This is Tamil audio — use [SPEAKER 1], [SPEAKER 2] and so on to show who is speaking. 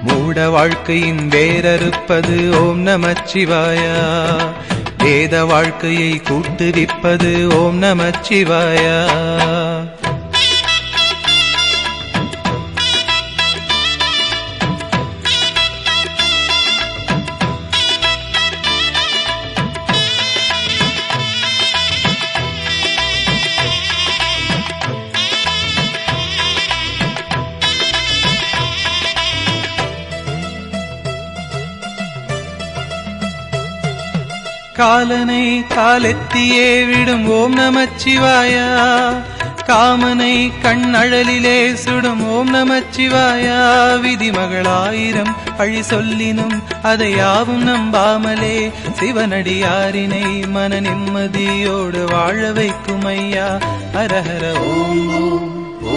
[SPEAKER 1] மூட வாழ்க்கையின் வேரறுப்பது ஓம் நமச்சிவாயா. வேத வாழ்க்கையை கூட்டுவிப்பது ஓம் நமச்சிவாயா. காலனை காலெத்தியே விடும் ஓம் நமச்சிவாயா. காமனை கண்ணழலிலே சுடும் ஓம் நமச்சிவாயா. விதிமகளாயிரம் பழி சொல்லினும் அதை யாவும் நம்பாமலே சிவனடியாரினை மன நிம்மதியோடு வாழ வைக்கும் ஐயா. ஹரஹர ஓம் ஓம்.